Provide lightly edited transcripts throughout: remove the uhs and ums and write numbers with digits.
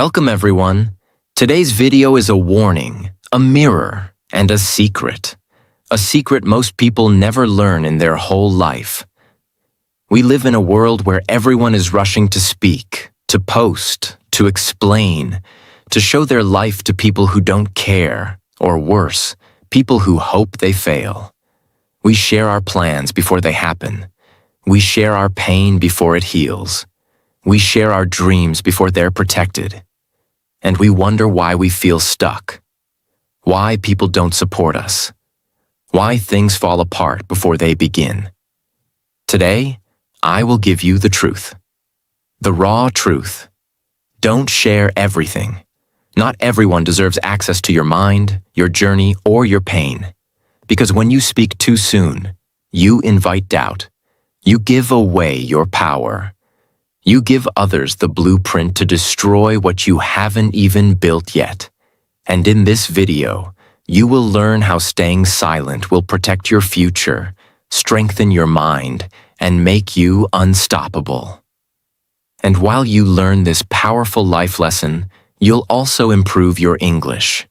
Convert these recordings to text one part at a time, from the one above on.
Welcome everyone. Today's video is a warning, a mirror, and a secret. A secret most people never learn in their whole life. We live in a world where everyone is rushing to speak, to post, to explain, to show their life to people who don't care, or worse, people who hope they fail. We share our plans before they happen. We share our pain before it heals. We share our dreams before they're protected. And we wonder why we feel stuck. Why people don't support us. Why things fall apart before they begin. Today, I will give you the truth. The raw truth. Don't share everything. Not everyone deserves access to your mind, your journey, or your pain. Because when you speak too soon, you invite doubt. You give away your power. You give others the blueprint to destroy what you haven't even built yet. And in this video, you will learn how staying silent will protect your future, strengthen your mind, and make you unstoppable. And while you learn this powerful life lesson, you'll also improve your English.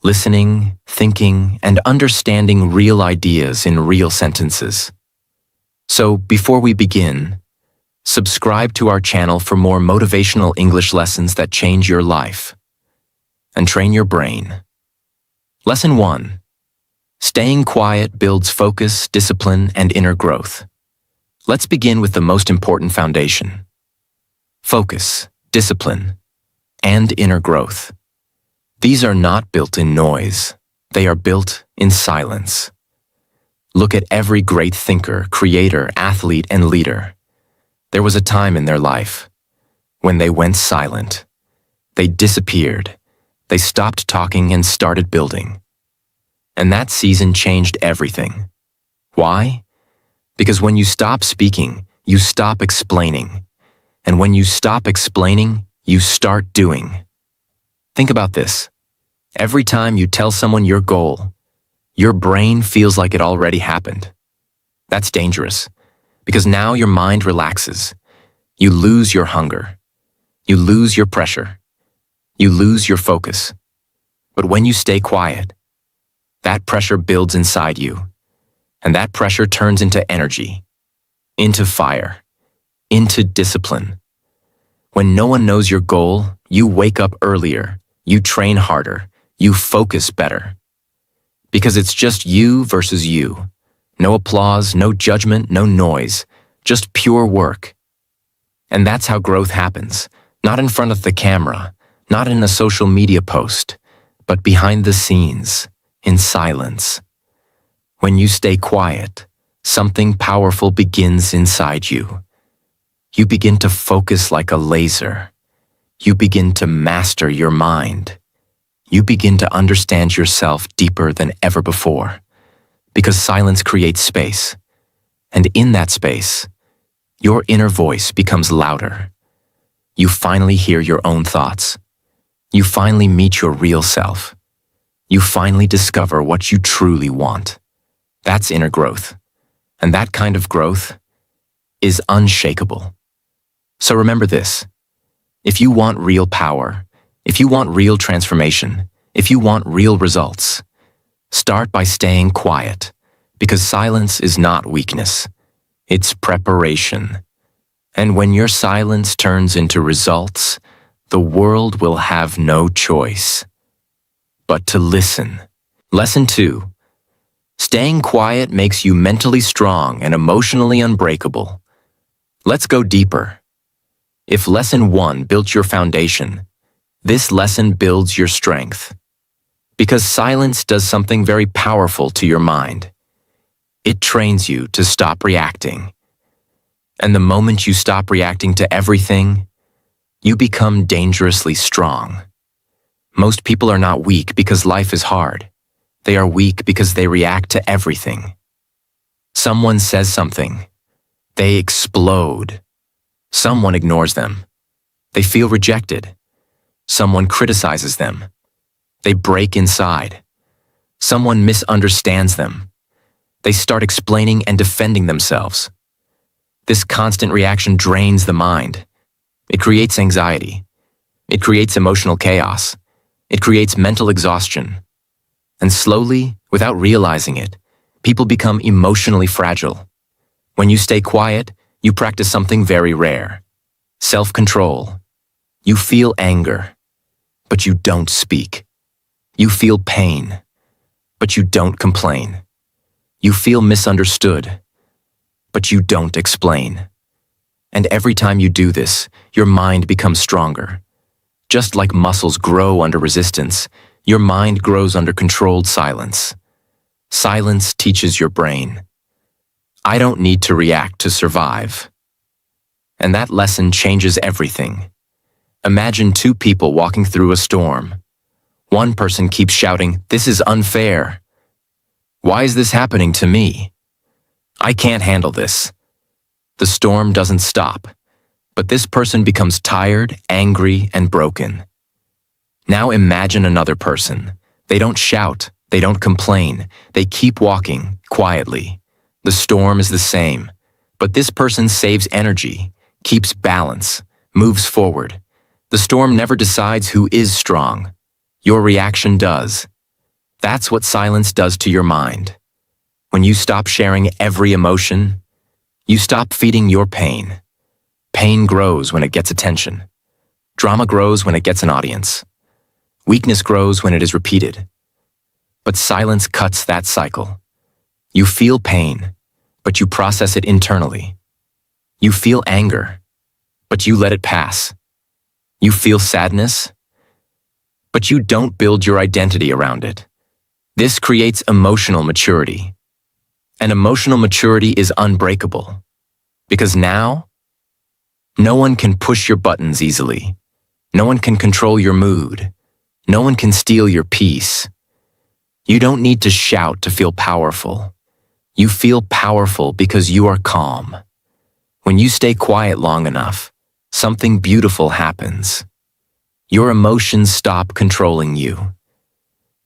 Listening, thinking, and understanding real ideas in real sentences. So, before we begin, subscribe to our channel for more motivational English lessons that change your life. And train your brain. Lesson 1. Staying quiet builds focus, discipline, and inner growth. Let's begin with the most important foundation. Focus, discipline, and inner growth. These are not built in noise. They are built in silence. Look at every great thinker, creator, athlete, and leader. There was a time in their life when they went silent. They disappeared. They stopped talking and started building. And that season changed everything. Why? Because when you stop speaking, you stop explaining. And when you stop explaining, you start doing. Think about this. Every time you tell someone your goal, your brain feels like it already happened. That's dangerous. Because now your mind relaxes. You lose your hunger. You lose your pressure. You lose your focus. But when you stay quiet, that pressure builds inside you. And that pressure turns into energy, into fire, into discipline. When no one knows your goal, you wake up earlier, you train harder, you focus better. Because it's just you versus you. No applause, no judgment, no noise, just pure work. And that's how growth happens, not in front of the camera, not in a social media post, but behind the scenes, in silence. When you stay quiet, something powerful begins inside you. You begin to focus like a laser. You begin to master your mind. You begin to understand yourself deeper than ever before. Because silence creates space. And in that space, your inner voice becomes louder. You finally hear your own thoughts. You finally meet your real self. You finally discover what you truly want. That's inner growth. And that kind of growth is unshakable. So remember this. If you want real power, if you want real transformation, if you want real results, start by staying quiet, because silence is not weakness. It's preparation. And when your silence turns into results, the world will have no choice but to listen. Lesson 2. Staying quiet makes you mentally strong and emotionally unbreakable. Let's go deeper. If Lesson 1 built your foundation, this lesson builds your strength. Because silence does something very powerful to your mind. It trains you to stop reacting. And the moment you stop reacting to everything, you become dangerously strong. Most people are not weak because life is hard. They are weak because they react to everything. Someone says something. They explode. Someone ignores them. They feel rejected. Someone criticizes them. They break inside. Someone misunderstands them. They start explaining and defending themselves. This constant reaction drains the mind. It creates anxiety. It creates emotional chaos. It creates mental exhaustion. And slowly, without realizing it, people become emotionally fragile. When you stay quiet, you practice something very rare: self-control. You feel anger, but you don't speak. You feel pain, but you don't complain. You feel misunderstood, but you don't explain. And every time you do this, your mind becomes stronger. Just like muscles grow under resistance, your mind grows under controlled silence. Silence teaches your brain, I don't need to react to survive. And that lesson changes everything. Imagine two people walking through a storm. One person keeps shouting, "This is unfair. Why is this happening to me? I can't handle this." The storm doesn't stop, but this person becomes tired, angry, and broken. Now imagine another person. They don't shout, they don't complain, they keep walking, quietly. The storm is the same, but this person saves energy, keeps balance, moves forward. The storm never decides who is strong. Your reaction does. That's what silence does to your mind. When you stop sharing every emotion, you stop feeding your pain. Pain grows when it gets attention. Drama grows when it gets an audience. Weakness grows when it is repeated. But silence cuts that cycle. You feel pain, but you process it internally. You feel anger, but you let it pass. You feel sadness, but you don't build your identity around it. This creates emotional maturity. And emotional maturity is unbreakable. Because now, no one can push your buttons easily. No one can control your mood. No one can steal your peace. You don't need to shout to feel powerful. You feel powerful because you are calm. When you stay quiet long enough, something beautiful happens. Your emotions stop controlling you.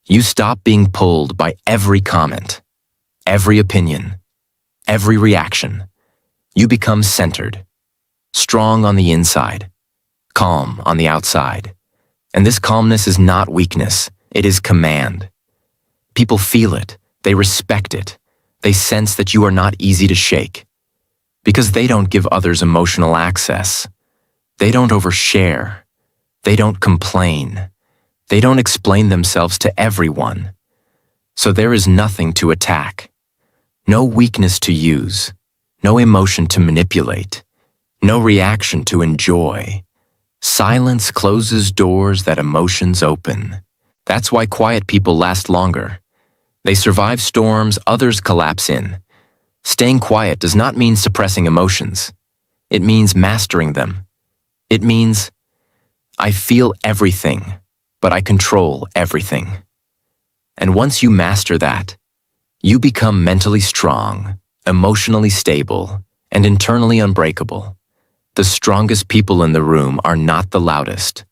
You stop being pulled by every comment, every opinion, every reaction. You become centered, strong on the inside, calm on the outside. And this calmness is not weakness, it is command. People feel it, they respect it, they sense that you are not easy to shake. Because they don't give others emotional access. They don't overshare. They don't complain. They don't explain themselves to everyone. So there is nothing to attack. No weakness to use. No emotion to manipulate. No reaction to enjoy. Silence closes doors that emotions open. That's why quiet people last longer. They survive storms others collapse in. Staying quiet does not mean suppressing emotions. It means mastering them. It means, I feel everything, but I control everything. And once you master that, you become mentally strong, emotionally stable, and internally unbreakable. The strongest people in the room are not the loudest.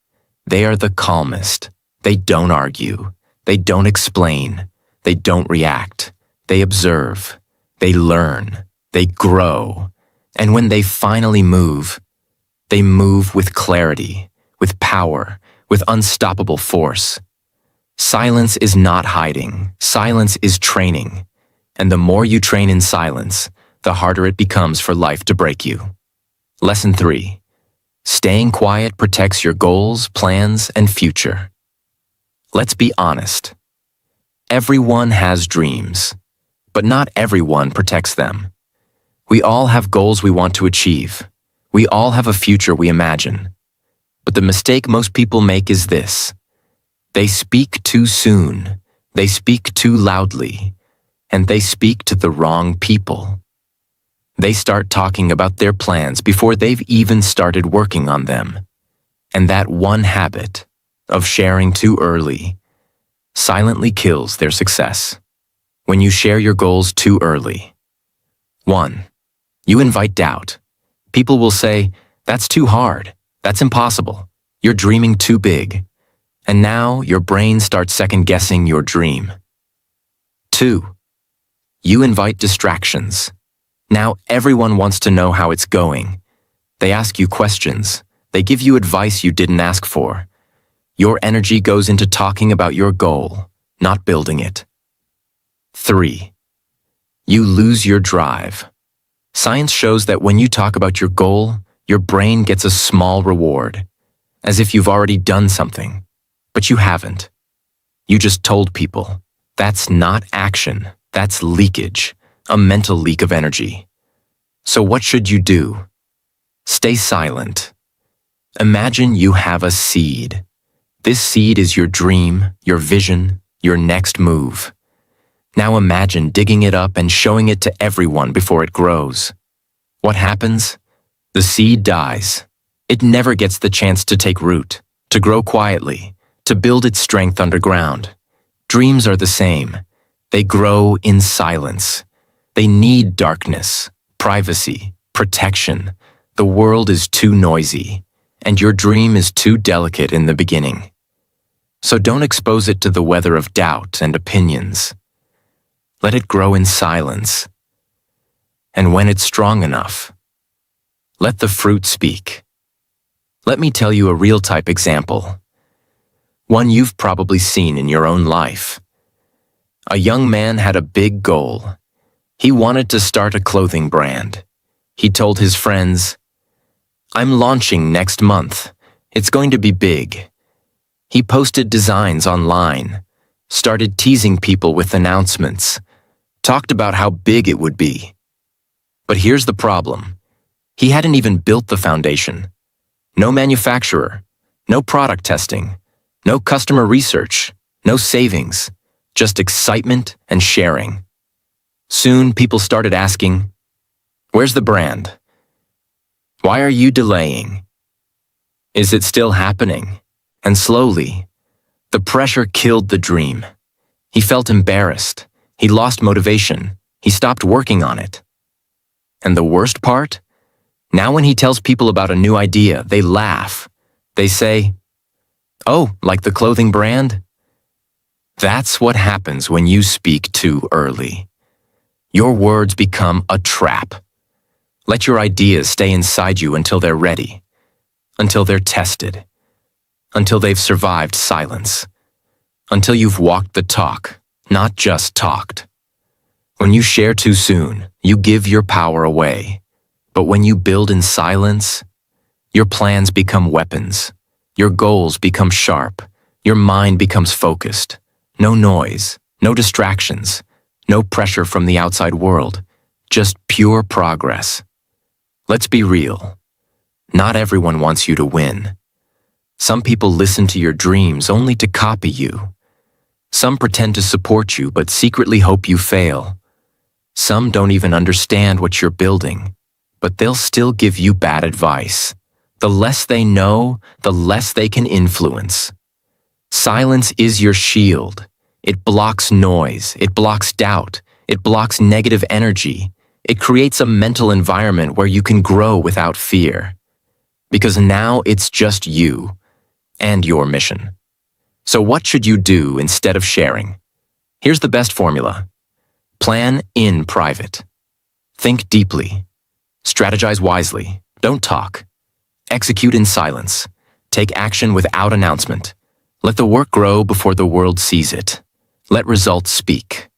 They are the calmest. They don't argue. They don't explain. They don't react. They observe. They learn. They grow. And when they finally move, they move with clarity, with power, with unstoppable force. Silence is not hiding. Silence is training. And the more you train in silence, the harder it becomes for life to break you. Lesson 3. Staying quiet protects your goals, plans, and future. Let's be honest. Everyone has dreams, but not everyone protects them. We all have goals we want to achieve. We all have a future we imagine. But the mistake most people make is this. They speak too soon. They speak too loudly. And they speak to the wrong people. They start talking about their plans before they've even started working on them. And that one habit of sharing too early silently kills their success. When you share your goals too early. 1. You invite doubt. People will say, "That's too hard. That's impossible. You're dreaming too big." And now your brain starts second-guessing your dream. 2. You invite distractions. Now everyone wants to know how it's going. They ask you questions. They give you advice you didn't ask for. Your energy goes into talking about your goal, not building it. 3. You lose your drive. Science shows that when you talk about your goal, your brain gets a small reward, as if you've already done something, but you haven't. You just told people. That's not action, that's leakage, a mental leak of energy. So what should you do? Stay silent. Imagine you have a seed. This seed is your dream, your vision, your next move. Now imagine digging it up and showing it to everyone before it grows. What happens? The seed dies. It never gets the chance to take root, to grow quietly, to build its strength underground. Dreams are the same. They grow in silence. They need darkness, privacy, protection. The world is too noisy, and your dream is too delicate in the beginning. So don't expose it to the weather of doubt and opinions. Let it grow in silence. And when it's strong enough, let the fruit speak. Let me tell you a real-type example. One you've probably seen in your own life. A young man had a big goal. He wanted to start a clothing brand. He told his friends, "I'm launching next month. It's going to be big." He posted designs online, started teasing people with announcements, talked about how big it would be. But here's the problem. He hadn't even built the foundation. No manufacturer, no product testing, no customer research, no savings, just excitement and sharing. Soon people started asking, "Where's the brand? Why are you delaying? Is it still happening?" And slowly, the pressure killed the dream. He felt embarrassed. He lost motivation. He stopped working on it. And the worst part? Now when he tells people about a new idea, they laugh. They say, "Oh, like the clothing brand?" That's what happens when you speak too early. Your words become a trap. Let your ideas stay inside you until they're ready, until they're tested, until they've survived silence, until you've walked the talk, not just talked. When you share too soon, you give your power away. But when you build in silence, your plans become weapons. Your goals become sharp. Your mind becomes focused. No noise, no distractions, no pressure from the outside world, just pure progress. Let's be real. Not everyone wants you to win. Some people listen to your dreams only to copy you. Some pretend to support you but secretly hope you fail. Some don't even understand what you're building, but they'll still give you bad advice. The less they know, the less they can influence. Silence is your shield. It blocks noise, it blocks doubt, it blocks negative energy. It creates a mental environment where you can grow without fear. Because now it's just you and your mission. So what should you do instead of sharing? Here's the best formula. Plan in private. Think deeply. Strategize wisely. Don't talk. Execute in silence. Take action without announcement. Let the work grow before the world sees it. Let results speak.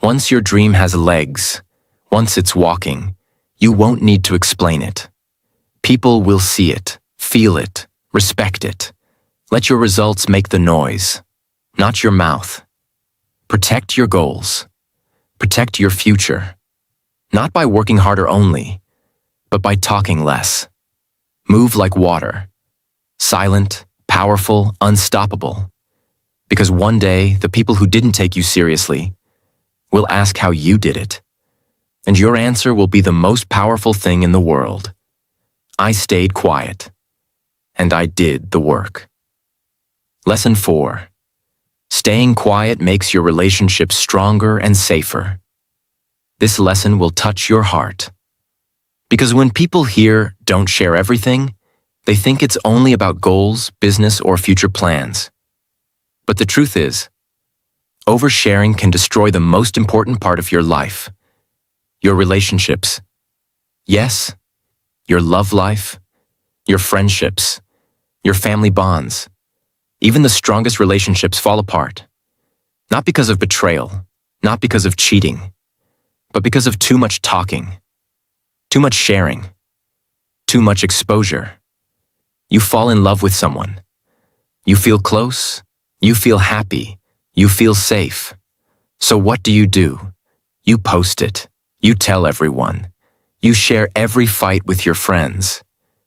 Once your dream has legs, once it's walking, you won't need to explain it. People will see it, feel it, respect it. Let your results make the noise, not your mouth. Protect your goals. Protect your future. Not by working harder only, but by talking less. Move like water. Silent, powerful, unstoppable. Because one day, the people who didn't take you seriously will ask how you did it. And your answer will be the most powerful thing in the world. I stayed quiet, and I did the work. Lesson 4. Staying quiet makes your relationships stronger and safer. This lesson will touch your heart. Because when people hear "don't share everything," they think it's only about goals, business, or future plans. But the truth is, oversharing can destroy the most important part of your life. Your relationships. Yes, your love life, your friendships, your family bonds, Even the strongest relationships fall apart. Not because of betrayal, not because of cheating, but because of too much talking, too much sharing, too much exposure. You fall in love with someone. You feel close, you feel happy, you feel safe. So what do? You post it. You tell everyone. You share every fight with your friends.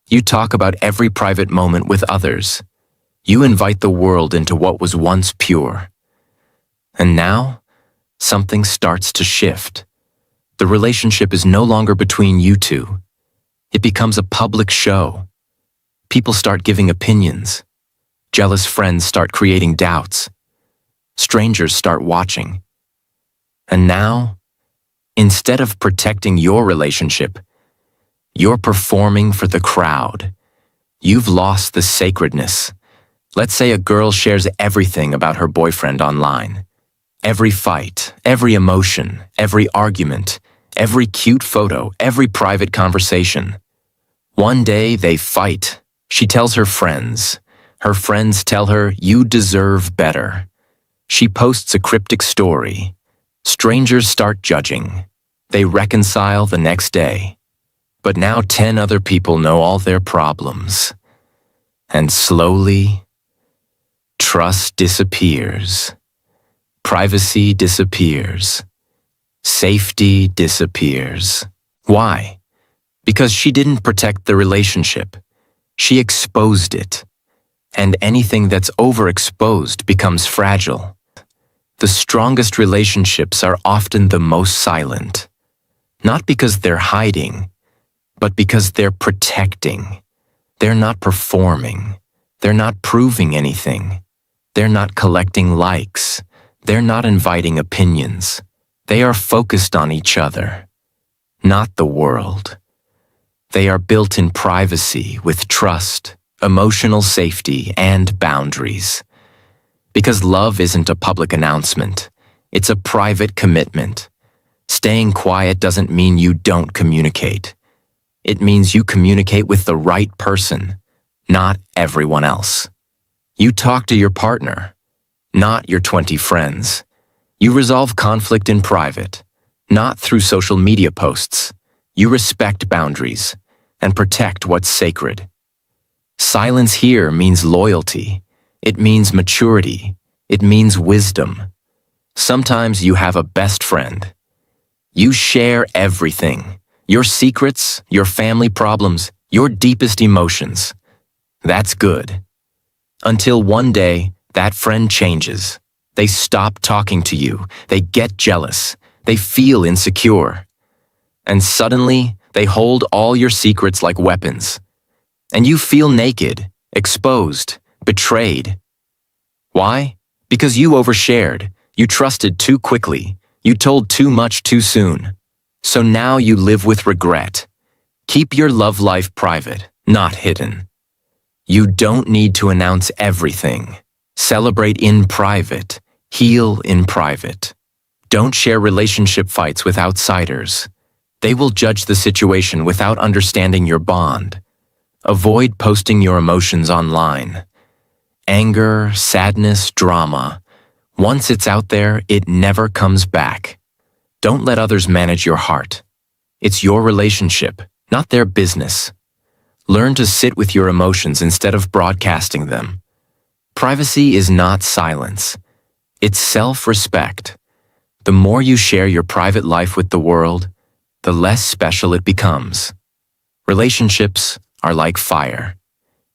You talk about every private moment with others. You invite the world into what was once pure. And now, something starts to shift. The relationship is no longer between you two. It becomes a public show. People start giving opinions. Jealous friends start creating doubts. Strangers start watching. And now, instead of protecting your relationship, you're performing for the crowd. You've lost the sacredness. Let's say a girl shares everything about her boyfriend online. Every fight, every emotion, every argument, every cute photo, every private conversation. One day they fight. She tells her friends. Her friends tell her, "You deserve better." She posts a cryptic story. Strangers start judging. They reconcile the next day. But now 10 other people know all their problems. And slowly, trust disappears. Privacy disappears. Safety disappears. Why? Because she didn't protect the relationship. She exposed it. And anything that's overexposed becomes fragile. The strongest relationships are often the most silent. Not because they're hiding, but because they're protecting. They're not performing. They're not proving anything. They're not collecting likes. They're not inviting opinions. They are focused on each other, not the world. They are built in privacy with trust, emotional safety, and boundaries. Because love isn't a public announcement. It's a private commitment. Staying quiet doesn't mean you don't communicate. It means you communicate with the right person, not everyone else. You talk to your partner, not your 20 friends. You resolve conflict in private, not through social media posts. You respect boundaries and protect what's sacred. Silence here means loyalty. It means maturity. It means wisdom. Sometimes you have a best friend. You share everything. Your secrets, your family problems, your deepest emotions. That's good. Until one day, that friend changes. They stop talking to you. They get jealous. They feel insecure. And suddenly, they hold all your secrets like weapons. And you feel naked, exposed, betrayed. Why? Because you overshared. You trusted too quickly. You told too much too soon. So now you live with regret. Keep your love life private, not hidden. You don't need to announce everything. Celebrate in private. Heal in private. Don't share relationship fights with outsiders. They will judge the situation without understanding your bond. Avoid posting your emotions online. Anger, sadness, drama. Once it's out there, it never comes back. Don't let others manage your heart. It's your relationship, not their business. Learn to sit with your emotions instead of broadcasting them. Privacy is not silence. It's self-respect. The more you share your private life with the world, the less special it becomes. Relationships are like fire.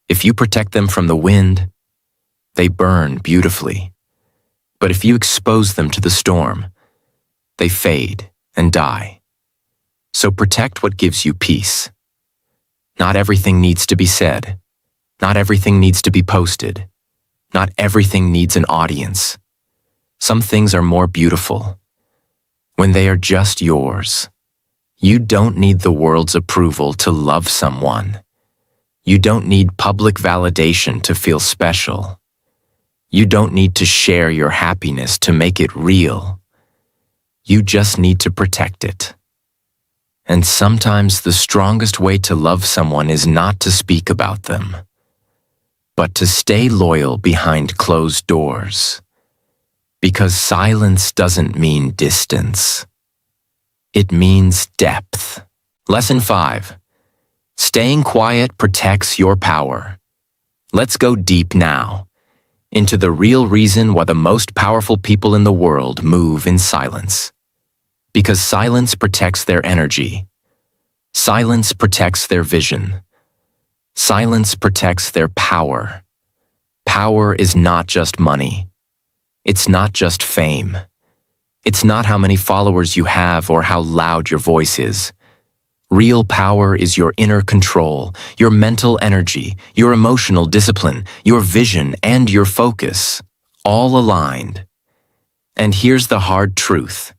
If you protect them from the wind, they burn beautifully. But if you expose them to the storm, they fade and die. So protect what gives you peace. Not everything needs to be said. Not everything needs to be posted. Not everything needs an audience. Some things are more beautiful when they are just yours. You don't need the world's approval to love someone. You don't need public validation to feel special. You don't need to share your happiness to make it real. You just need to protect it. And sometimes the strongest way to love someone is not to speak about them, but to stay loyal behind closed doors. Because silence doesn't mean distance. It means depth. Lesson 5. Staying quiet protects your power. Let's go deep now, into the real reason why the most powerful people in the world move in silence. Because silence protects their energy. Silence protects their vision. Silence protects their power. Power is not just money. It's not just fame. It's not how many followers you have or how loud your voice is. Real power is your inner control, your mental energy, your emotional discipline, your vision, and your focus, all aligned. And here's the hard truth.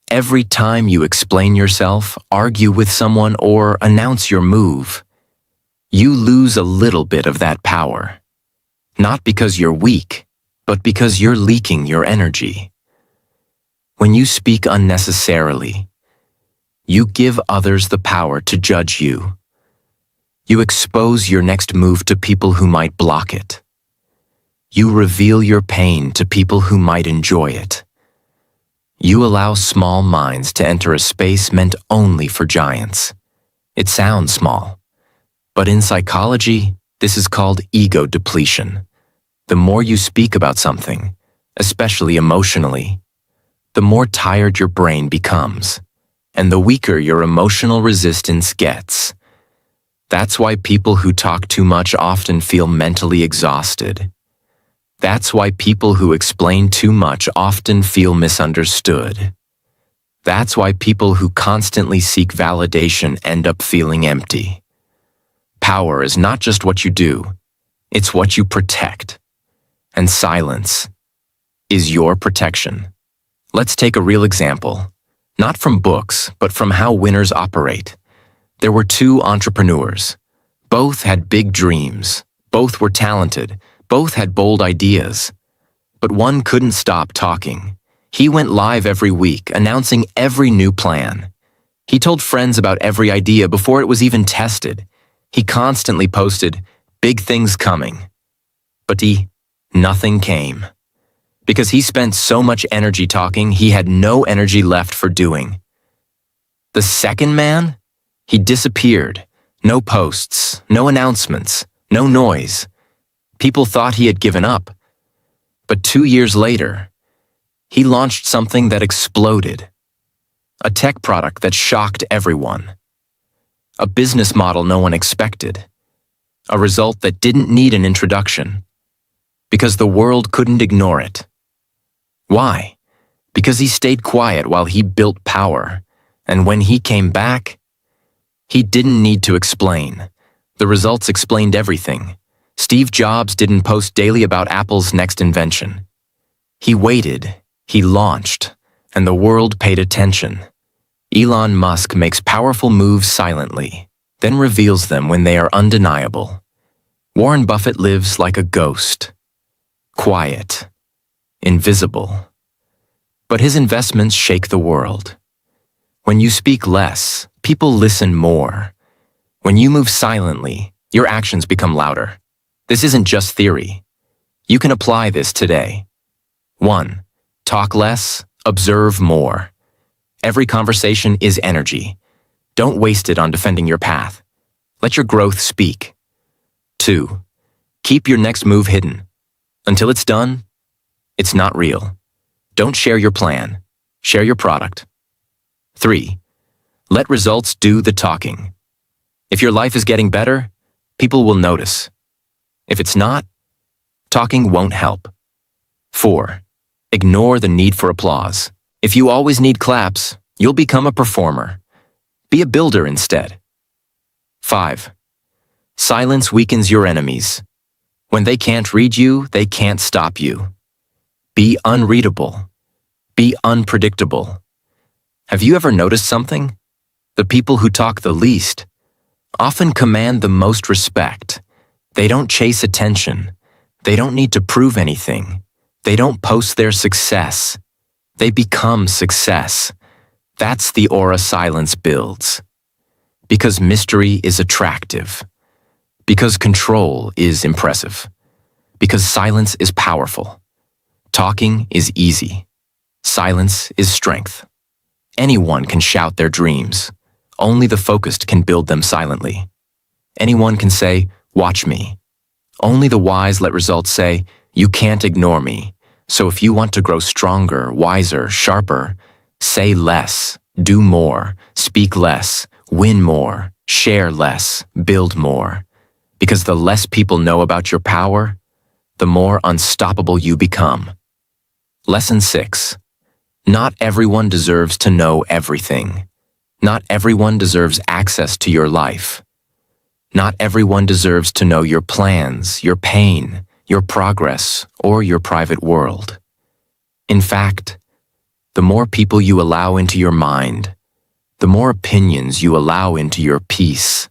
Every time you explain yourself, argue with someone, or announce your move, you lose a little bit of that power. Not because you're weak, but because you're leaking your energy. When you speak unnecessarily, you give others the power to judge you. You expose your next move to people who might block it. You reveal your pain to people who might enjoy it. You allow small minds to enter a space meant only for giants. It sounds small, but in psychology, this is called ego depletion. The more you speak about something, especially emotionally, the more tired your brain becomes, and the weaker your emotional resistance gets. That's why people who talk too much often feel mentally exhausted. That's why people who explain too much often feel misunderstood. That's why people who constantly seek validation end up feeling empty. Power is not just what you do, it's what you protect. And silence is your protection. Let's take a real example. Not from books, but from how winners operate. There were two entrepreneurs. Both had big dreams. Both were talented. Both had bold ideas. But one couldn't stop talking. He went live every week, announcing every new plan. He told friends about every idea before it was even tested. He constantly posted, "Big things coming." But nothing came. Because he spent so much energy talking, he had no energy left for doing. The second man? He disappeared. No posts, no announcements, no noise. People thought he had given up. But 2 years later, he launched something that exploded. A tech product that shocked everyone. A business model no one expected. A result that didn't need an introduction. Because the world couldn't ignore it. Why? Because he stayed quiet while he built power. And when he came back, he didn't need to explain. The results explained everything. Steve Jobs didn't post daily about Apple's next invention. He waited, he launched, and the world paid attention. Elon Musk makes powerful moves silently, then reveals them when they are undeniable. Warren Buffett lives like a ghost. Quiet. Invisible. But his investments shake the world. When you speak less, people listen more. When you move silently, your actions become louder. This isn't just theory. You can apply this today. 1. Talk less, observe more. Every conversation is energy. Don't waste it on defending your path. Let your growth speak. 2. Keep your next move hidden. Until it's done, it's not real. Don't share your plan. Share your product. 3. Let results do the talking. If your life is getting better, people will notice. If it's not, talking won't help. 4. Ignore the need for applause. If you always need claps, you'll become a performer. Be a builder instead. 5. Silence weakens your enemies. When they can't read you, they can't stop you. Be unreadable. Be unpredictable. Have you ever noticed something? The people who talk the least often command the most respect. They don't chase attention. They don't need to prove anything. They don't post their success. They become success. That's the aura silence builds. Because mystery is attractive. Because control is impressive. Because silence is powerful. Talking is easy. Silence is strength. Anyone can shout their dreams. Only the focused can build them silently. Anyone can say, "Watch me." Only the wise let results say, "You can't ignore me." So if you want to grow stronger, wiser, sharper, say less, do more, speak less, win more, share less, build more. Because the less people know about your power, the more unstoppable you become. Lesson 6. Not everyone deserves to know everything. Not everyone deserves access to your life. Not everyone deserves to know your plans, your pain, your progress, or your private world. In fact, the more people you allow into your mind, the more opinions you allow into your peace,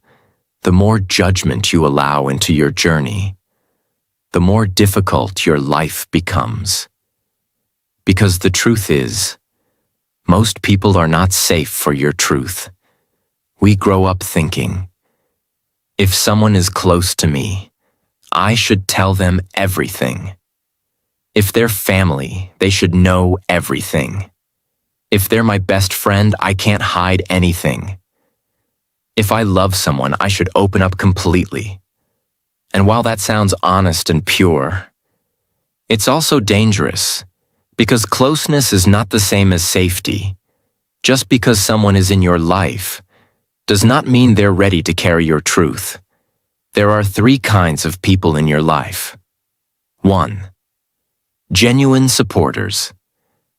the more judgment you allow into your journey, the more difficult your life becomes. Because the truth is, most people are not safe for your truth. We grow up thinking, if someone is close to me, I should tell them everything. If they're family, they should know everything. If they're my best friend, I can't hide anything. If I love someone, I should open up completely. And while that sounds honest and pure, it's also dangerous, because closeness is not the same as safety. Just because someone is in your life does not mean they're ready to carry your truth. There are 3 kinds of people in your life. 1. Genuine supporters.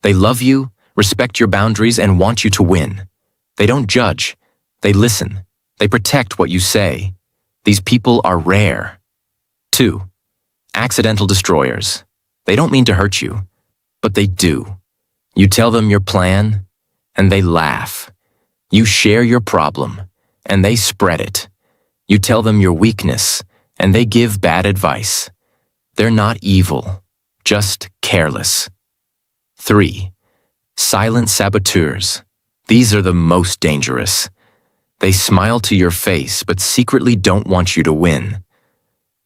They love you, respect your boundaries, and want you to win. They don't judge. They listen. They protect what you say. These people are rare. 2. Accidental destroyers. They don't mean to hurt you, but they do. You tell them your plan, and they laugh. You share your problem, and they spread it. You tell them your weakness, and they give bad advice. They're not evil, just careless. 3. Silent saboteurs. These are the most dangerous. They smile to your face, but secretly don't want you to win.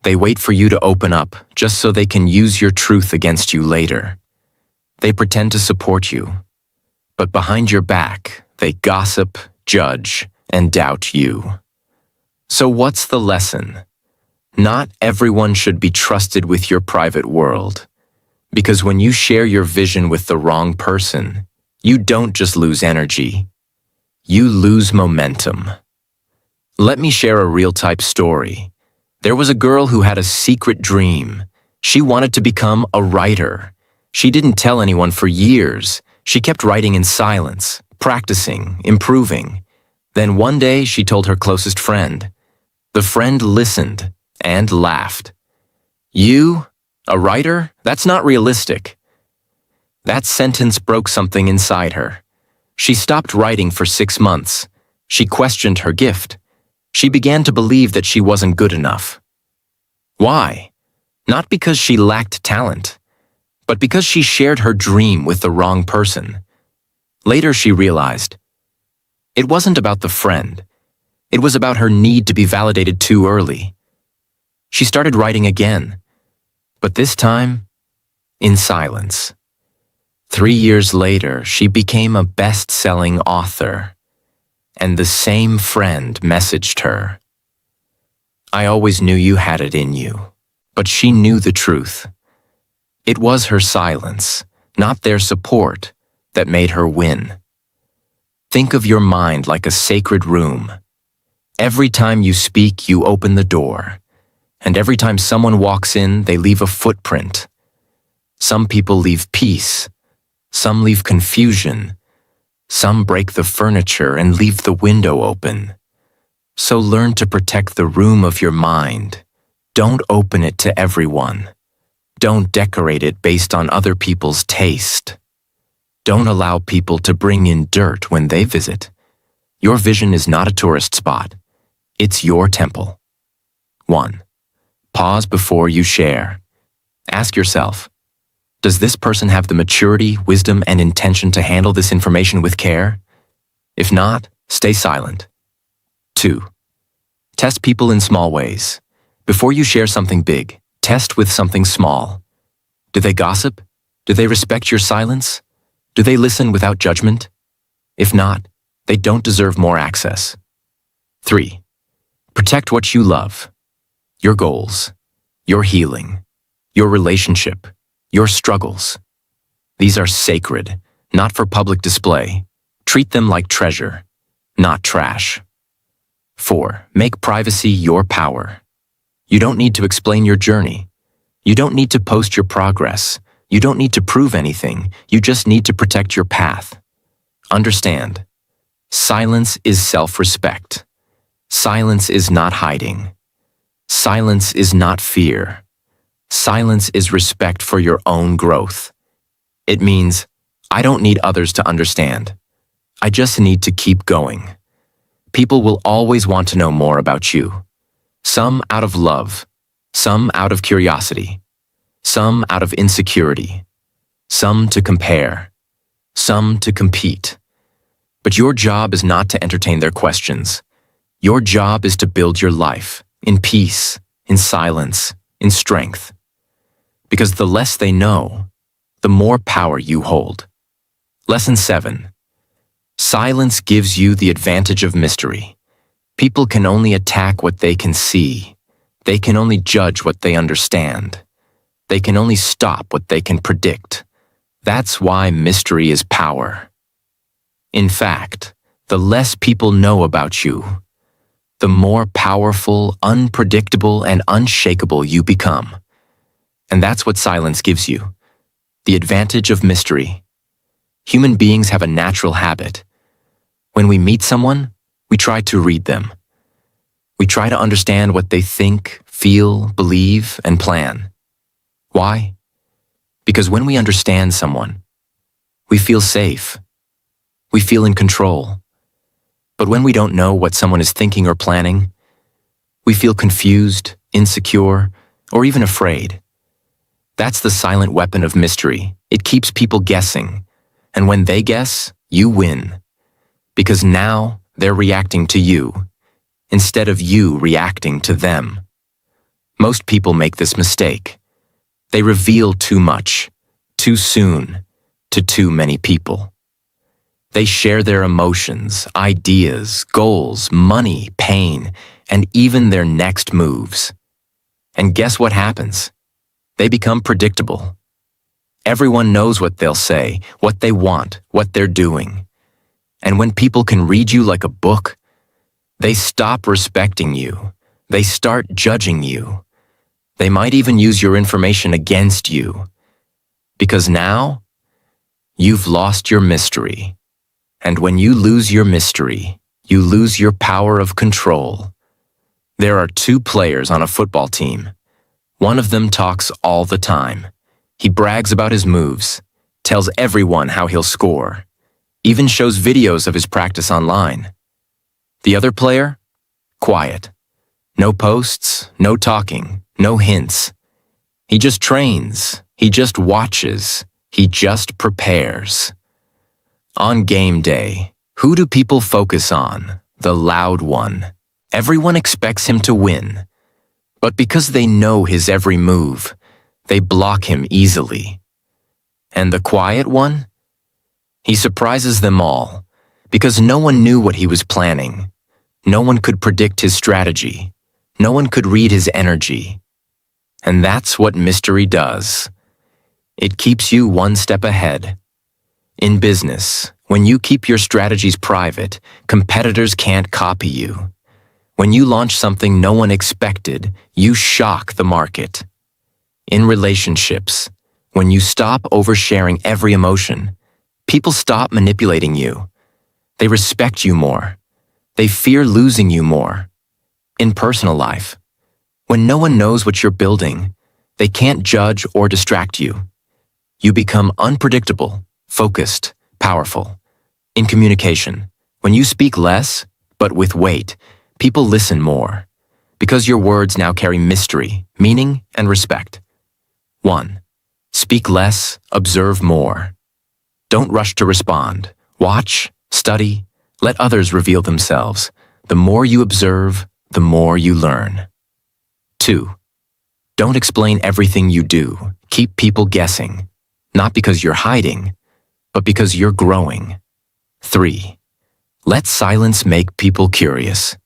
They wait for you to open up, just so they can use your truth against you later. They pretend to support you, but behind your back, they gossip, judge, and doubt you. So what's the lesson? Not everyone should be trusted with your private world. Because when you share your vision with the wrong person, you don't just lose energy. You lose momentum. Let me share a real-type story. There was a girl who had a secret dream. She wanted to become a writer. She didn't tell anyone for years. She kept writing in silence, practicing, improving. Then one day she told her closest friend. The friend listened and laughed. "You, a writer? That's not realistic." That sentence broke something inside her. She stopped writing for 6 months. She questioned her gift. She began to believe that she wasn't good enough. Why? Not because she lacked talent, but because she shared her dream with the wrong person. Later she realized, it wasn't about the friend. It was about her need to be validated too early. She started writing again, but this time, in silence. 3 years later, she became a best-selling author, and the same friend messaged her. "I always knew you had it in you," but she knew the truth. It was her silence, not their support, that made her win. Think of your mind like a sacred room. Every time you speak, you open the door, and every time someone walks in, they leave a footprint. Some people leave peace, some leave confusion, some break the furniture and leave the window open. So learn to protect the room of your mind. Don't open it to everyone. Don't decorate it based on other people's taste. Don't allow people to bring in dirt when they visit. Your vision is not a tourist spot. It's your temple. 1. Pause before you share. Ask yourself, does this person have the maturity, wisdom, and intention to handle this information with care? If not, stay silent. 2. Test people in small ways. Before you share something big, test with something small. Do they gossip? Do they respect your silence? Do they listen without judgment? If not, they don't deserve more access. 3. Protect what you love. Your goals, your healing, your relationship, your struggles. These are sacred, not for public display. Treat them like treasure, not trash. 4. Make privacy your power. You don't need to explain your journey. You don't need to post your progress. You don't need to prove anything. You just need to protect your path. Understand, silence is self-respect. Silence is not hiding. Silence is not fear. Silence is respect for your own growth. It means, I don't need others to understand. I just need to keep going. People will always want to know more about you. Some out of love, some out of curiosity, some out of insecurity, some to compare, some to compete. But your job is not to entertain their questions. Your job is to build your life in peace, in silence, in strength. Because the less they know, the more power you hold. Lesson 7. Silence gives you the advantage of mystery. People can only attack what they can see. They can only judge what they understand. They can only stop what they can predict. That's why mystery is power. In fact, the less people know about you, the more powerful, unpredictable, and unshakable you become. And that's what silence gives you, the advantage of mystery. Human beings have a natural habit. When we meet someone, we try to read them. We try to understand what they think, feel, believe, and plan. Why? Because when we understand someone, we feel safe. We feel in control. But when we don't know what someone is thinking or planning, we feel confused, insecure, or even afraid. That's the silent weapon of mystery. It keeps people guessing. And when they guess, you win. Because now they're reacting to you, instead of you reacting to them. Most people make this mistake. They reveal too much, too soon, to too many people. They share their emotions, ideas, goals, money, pain, and even their next moves. And guess what happens? They become predictable. Everyone knows what they'll say, what they want, what they're doing. And when people can read you like a book, they stop respecting you. They start judging you. They might even use your information against you. Because now, you've lost your mystery. And when you lose your mystery, you lose your power of control. There are 2 players on a football team. One of them talks all the time. He brags about his moves, tells everyone how he'll score, even shows videos of his practice online. The other player? Quiet. No posts, no talking, no hints. He just trains, he just watches, he just prepares. On game day, who do people focus on? The loud one. Everyone expects him to win. But because they know his every move, they block him easily. And the quiet one? He surprises them all, because no one knew what he was planning. No one could predict his strategy. No one could read his energy. And that's what mystery does. It keeps you one step ahead. In business, when you keep your strategies private, competitors can't copy you. When you launch something no one expected, you shock the market. In relationships, when you stop oversharing every emotion, people stop manipulating you. They respect you more. They fear losing you more. In personal life, when no one knows what you're building, they can't judge or distract you. You become unpredictable, focused, powerful. In communication, when you speak less, but with weight, people listen more, because your words now carry mystery, meaning, and respect. 1. Speak less, observe more. Don't rush to respond. Watch, study, let others reveal themselves. The more you observe, the more you learn. 2. Don't explain everything you do. Keep people guessing. Not because you're hiding, but because you're growing. 3. Let silence make people curious.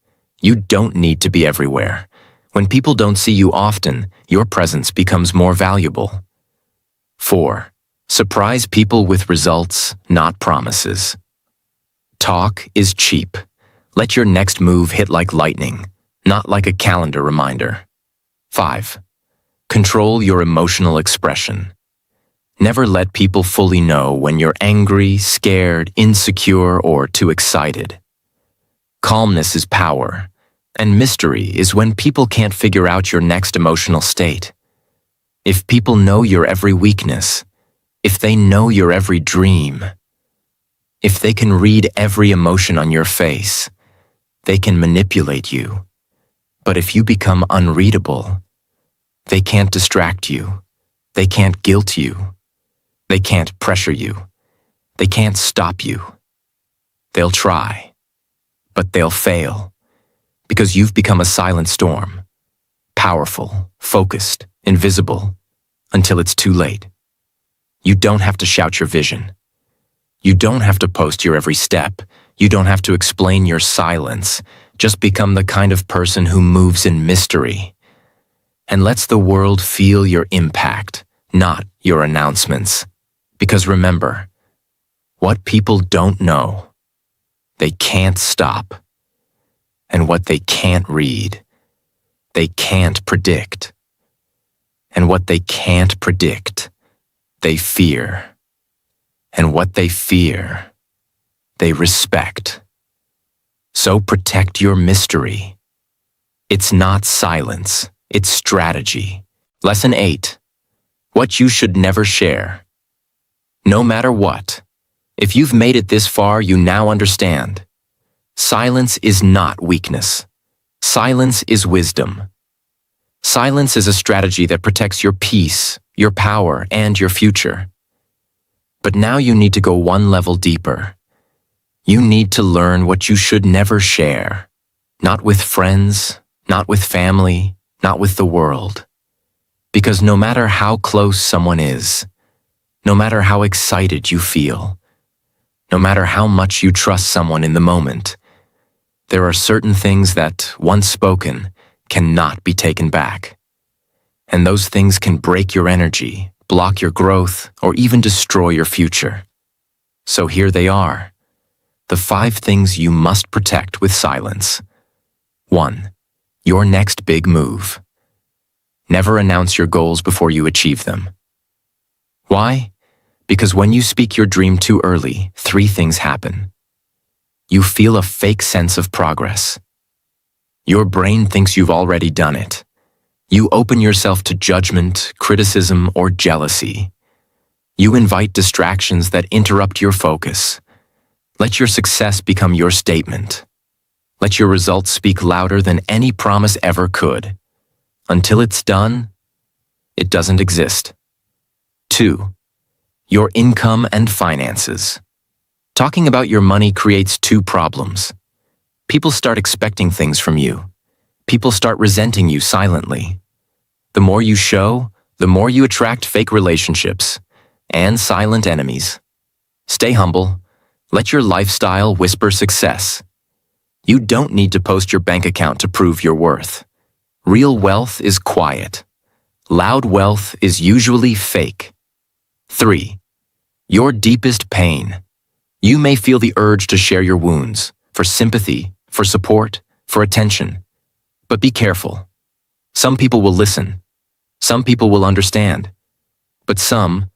You don't need to be everywhere. When people don't see you often, your presence becomes more valuable. 4. Surprise people with results, not promises. Talk is cheap. Let your next move hit like lightning, not like a calendar reminder. 5. Control your emotional expression. Never let people fully know when you're angry, scared, insecure, or too excited. Calmness is power, and mystery is when people can't figure out your next emotional state. If people know your every weakness, if they know your every dream, if they can read every emotion on your face, they can manipulate you. But if you become unreadable, they can't distract you. They can't guilt you. They can't pressure you. They can't stop you. They'll try, but they'll fail, because you've become a silent storm, powerful, focused, invisible, until it's too late. You don't have to shout your vision. You don't have to post your every step. You don't have to explain your silence. Just become the kind of person who moves in mystery and lets the world feel your impact, not your announcements. Because remember, what people don't know, they can't stop. And what they can't read, they can't predict. And what they can't predict, they fear. And what they fear, they respect. So protect your mystery. It's not silence, it's strategy. Lesson 8. What you should never share. No matter what, if you've made it this far, you now understand. Silence is not weakness. Silence is wisdom. Silence is a strategy that protects your peace, your power, and your future. But now you need to go one level deeper. You need to learn what you should never share. Not with friends, not with family, not with the world. Because no matter how close someone is, no matter how excited you feel, no matter how much you trust someone in the moment, there are certain things that, once spoken, cannot be taken back. And those things can break your energy, block your growth, or even destroy your future. So here they are, the 5 things you must protect with silence. 1. Your next big move. Never announce your goals before you achieve them. Why? Because when you speak your dream too early, 3 things happen. You feel a fake sense of progress. Your brain thinks you've already done it. You open yourself to judgment, criticism, or jealousy. You invite distractions that interrupt your focus. Let your success become your statement. Let your results speak louder than any promise ever could. Until it's done, it doesn't exist. 2. Your income and finances. Talking about your money creates 2 problems. People start expecting things from you. People start resenting you silently. The more you show, the more you attract fake relationships and silent enemies. Stay humble. Let your lifestyle whisper success. You don't need to post your bank account to prove your worth. Real wealth is quiet. Loud wealth is usually fake. 3. Your deepest pain. You may feel the urge to share your wounds, for sympathy, for support, for attention. But be careful. Some people will listen. Some people will understand. But some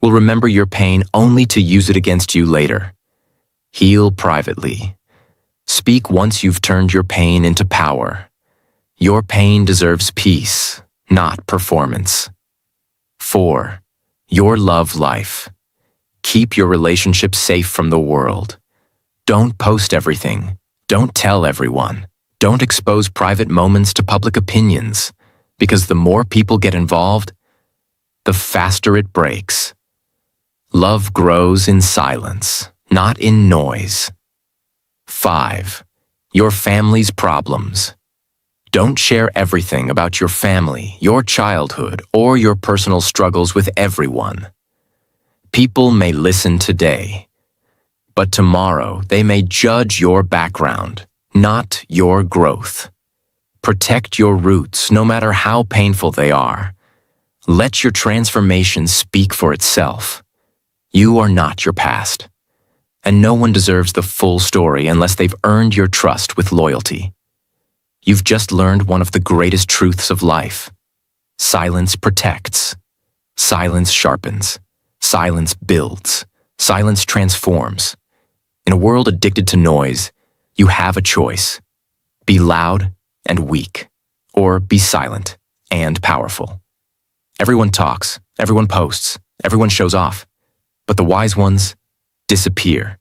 will remember your pain only to use it against you later. Heal privately. Speak once you've turned your pain into power. Your pain deserves peace, not performance. 4. Your love life. Keep your relationship safe from the world. Don't post everything. Don't tell everyone. Don't expose private moments to public opinions, because the more people get involved, the faster it breaks. Love grows in silence, not in noise. 5. Your family's problems. Don't share everything about your family, your childhood, or your personal struggles with everyone. People may listen today, but tomorrow they may judge your background, not your growth. Protect your roots, no matter how painful they are. Let your transformation speak for itself. You are not your past, and no one deserves the full story unless they've earned your trust with loyalty. You've just learned one of the greatest truths of life. Silence protects. Silence sharpens. Silence builds. Silence transforms. In a world addicted to noise, you have a choice. Be loud and weak, or be silent and powerful. Everyone talks, everyone posts, everyone shows off, but the wise ones disappear.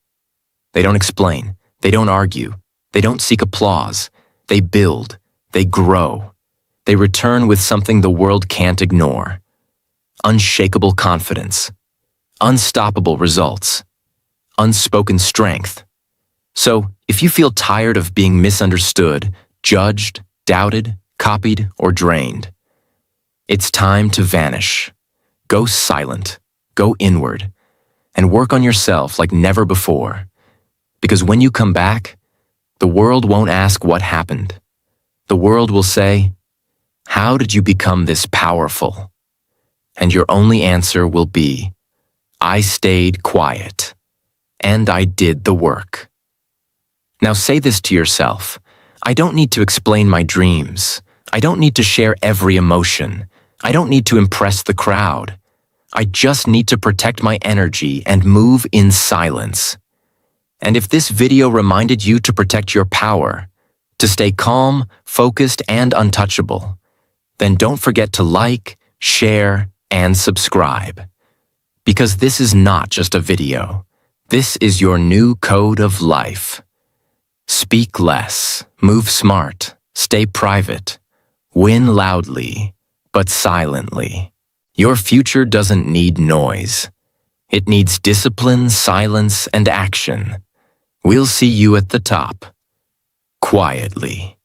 They don't explain, they don't argue, they don't seek applause. They build, they grow, they return with something the world can't ignore. Unshakable confidence, unstoppable results, unspoken strength. So, if you feel tired of being misunderstood, judged, doubted, copied, or drained, it's time to vanish. Go silent, go inward, and work on yourself like never before. Because when you come back, the world won't ask what happened. The world will say, "How did you become this powerful?" And your only answer will be, "I stayed quiet, and I did the work." Now say this to yourself. I don't need to explain my dreams. I don't need to share every emotion. I don't need to impress the crowd. I just need to protect my energy and move in silence. And if this video reminded you to protect your power, to stay calm, focused, and untouchable, then don't forget to like, share, and subscribe. Because this is not just a video. This is your new code of life. Speak less, move smart, stay private, win loudly, but silently. Your future doesn't need noise. It needs discipline, silence, and action. We'll see you at the top, quietly.